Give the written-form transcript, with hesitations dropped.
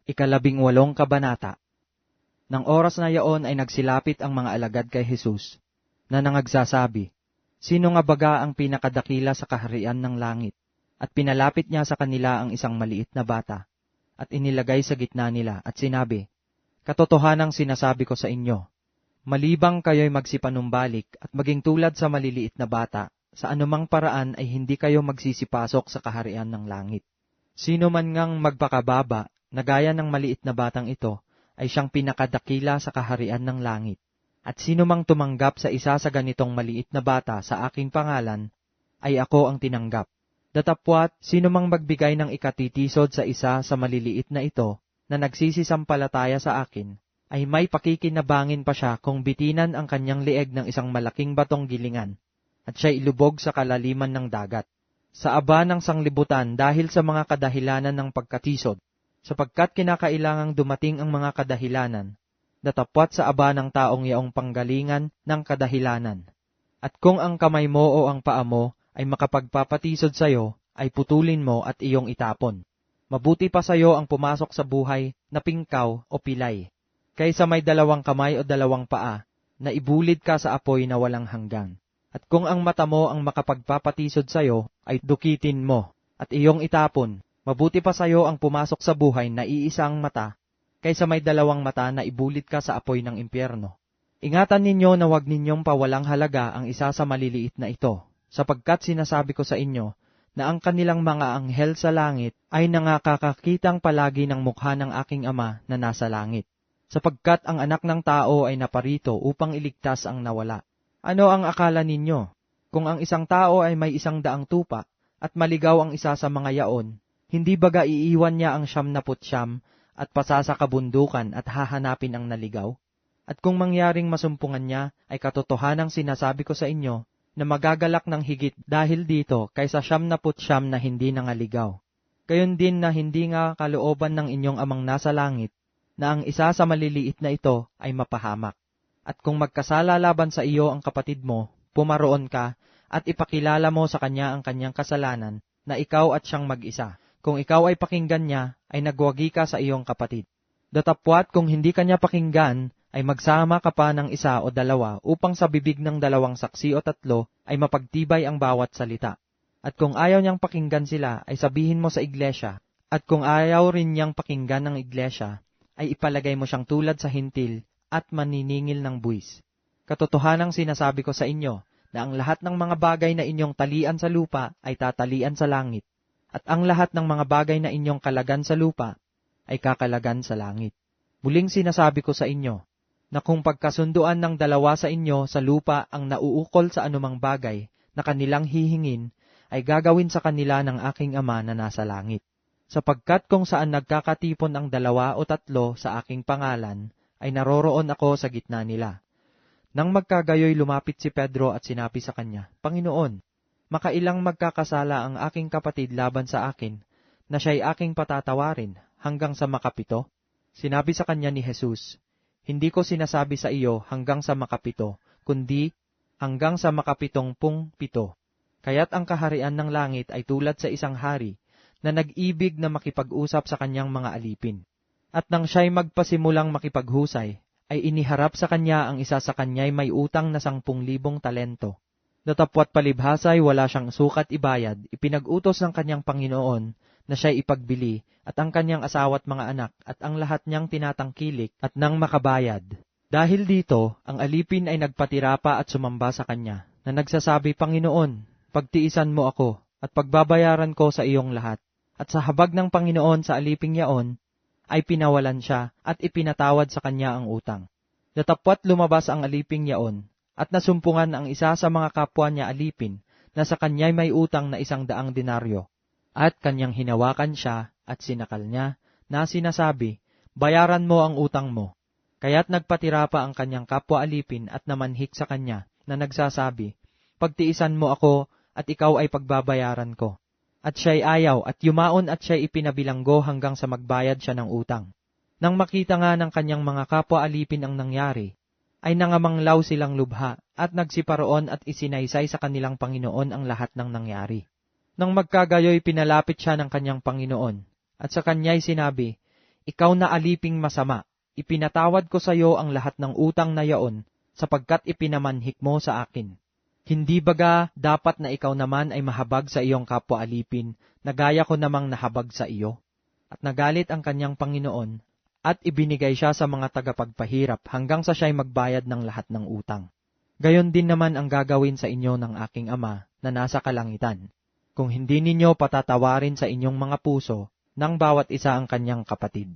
18 kabanata. Nang oras na yaon ay nagsilapit ang mga alagad kay Jesus, na nangagsasabi, "Sino nga baga ang pinakadakila sa kaharian ng langit?" At pinalapit niya sa kanila ang isang maliit na bata, at inilagay sa gitna nila, at sinabi, "Katotohanang sinasabi ko sa inyo, malibang kayo'y magsipanumbalik at maging tulad sa maliliit na bata, sa anumang paraan ay hindi kayo magsisipasok sa kaharian ng langit. Sino man ngang magpakababa, na gaya ng maliit na batang ito, ay siyang pinakadakila sa kaharian ng langit. At sino mang tumanggap sa isa sa ganitong maliit na bata sa aking pangalan, ay ako ang tinanggap. Datapwat, sino mang magbigay ng ikatitisod sa isa sa maliliit na ito, na nagsisisampalataya sa akin, ay may pakikinabangin pa siya kung bitinan ang kanyang lieg ng isang malaking batong gilingan, at siya ilubog sa kalaliman ng dagat. Sa aba ng sanglibutan dahil sa mga kadahilanan ng pagkatisod, sapagkat kinakailangang dumating ang mga kadahilanan, datapwat sa aba ng taong yaong panggalingan ng kadahilanan. At kung ang kamay mo o ang paa mo ay makapagpapatisod sa'yo, ay putulin mo at iyong itapon. Mabuti pa sa'yo ang pumasok sa buhay na pingkaw o pilay, kaysa may 2 kamay o 2 paa, na ibulid ka sa apoy na walang hanggan. At kung ang mata mo ang makapagpapatisod sa'yo, ay dukitin mo, at iyong itapon. Mabuti pa sa'yo ang pumasok sa buhay na iisang mata, kaysa may 2 mata na ibulit ka sa apoy ng impyerno. Ingatan ninyo na huwag ninyong pawalang halaga ang isa sa maliliit na ito, sapagkat sinasabi ko sa inyo, na ang kanilang mga anghel sa langit ay nangakakakitang palagi ng mukha ng aking Ama na nasa langit. Sapagkat ang anak ng tao ay naparito upang iligtas ang nawala. Ano ang akala ninyo? Kung ang isang tao ay may 100 tupa, at maligaw ang isa sa mga yaon, hindi baga iiwan niya ang 99 at pasasakabundukan at hahanapin ang naligaw? At kung mangyaring masumpungan niya, ay katotohanang sinasabi ko sa inyo, na magagalak ng higit dahil dito kaysa 99 na hindi nangaligaw. Gayon din na hindi nga kalooban ng inyong Amang nasa langit, na ang isa sa maliliit na ito ay mapahamak. At kung magkasala laban sa iyo ang kapatid mo, pumaroon ka, at ipakilala mo sa kanya ang kanyang kasalanan, na ikaw at siyang mag-isa. Kung ikaw ay pakinggan niya, ay nagwagi ka sa iyong kapatid. Datapwat kung hindi kanya pakinggan, ay magsama ka pa ng 1 o 2 upang sa bibig ng 2 saksi o 3 ay mapagtibay ang bawat salita. At kung ayaw niyang pakinggan sila, ay sabihin mo sa iglesia. At kung ayaw rin niyang pakinggan ng iglesia, ay ipalagay mo siyang tulad sa hintil at maniningil ng buwis. Katotohanang sinasabi ko sa inyo, na ang lahat ng mga bagay na inyong talian sa lupa ay tatalian sa langit. At ang lahat ng mga bagay na inyong kalagan sa lupa ay kakalagan sa langit. Muling sinasabi ko sa inyo, na kung pagkasunduan ng 2 sa inyo sa lupa ang nauukol sa anumang bagay na kanilang hihingin, ay gagawin sa kanila ng aking Ama na nasa langit. Sapagkat kung saan nagkakatipon ang 2 o 3 sa aking pangalan, ay naroroon ako sa gitna nila. Nang magkagayoy lumapit si Pedro at sinabi sa kanya, "Panginoon, makailang magkakasala ang aking kapatid laban sa akin, na siya'y aking patatawarin hanggang sa 7?" Sinabi sa kanya ni Jesus, "Hindi ko sinasabi sa iyo hanggang sa 7, kundi hanggang sa 77. Kaya't ang kaharian ng langit ay tulad sa isang hari, na nag-ibig na makipag-usap sa kanyang mga alipin. At nang siya'y magpasimulang makipaghusay, ay iniharap sa kanya ang isa sa kanya'y may utang na 10,000 talento. Datapwat palibhasay wala siyang sukat ibayad, ipinag-utos ng kanyang Panginoon na siya'y ipagbili, at ang kanyang asawa at mga anak, at ang lahat niyang tinatangkilik, at nang makabayad. Dahil dito, ang alipin ay nagpatira pa at sumamba sa kanya, na nagsasabi, 'Panginoon, pagtiisan mo ako, at pagbabayaran ko sa iyong lahat.' At sa habag ng Panginoon sa aliping yaon, ay pinawalan siya, at ipinatawad sa kanya ang utang. Datapwat lumabas ang aliping yaon, at nasumpungan ang isa sa mga kapwa niya alipin, na sa kanya'y may utang na 100 denaryo. At kanyang hinawakan siya, at sinakal niya, na sinasabi, 'Bayaran mo ang utang mo.' Kaya't nagpatira pa ang kanyang kapwa alipin at namanhik sa kanya, na nagsasabi, 'Pagtiisan mo ako, at ikaw ay pagbabayaran ko.' At siya'y ayaw, at yumaon at siya'y ipinabilanggo hanggang sa magbayad siya ng utang. Nang makita nga ng kanyang mga kapwa alipin ang nangyari, ay nangamanglaw silang lubha, at nagsiparoon at isinaysay sa kanilang Panginoon ang lahat ng nangyari. Nang magkagayoy pinalapit siya ng kanyang Panginoon, at sa kanya'y sinabi, Ikaw na aliping masama, ipinatawad ko sa iyo ang lahat ng utang na yaon, sapagkat ipinamanhik mo sa akin. Hindi baga dapat na ikaw naman ay mahabag sa iyong kapwa alipin, na gaya ko namang nahabag sa iyo? At nagalit ang kanyang Panginoon, at ibinigay siya sa mga tagapagpahirap hanggang sa siya'y magbayad ng lahat ng utang. Gayon din naman ang gagawin sa inyo ng aking Ama na nasa kalangitan, kung hindi ninyo patatawarin sa inyong mga puso ng bawat isa ang kanyang kapatid.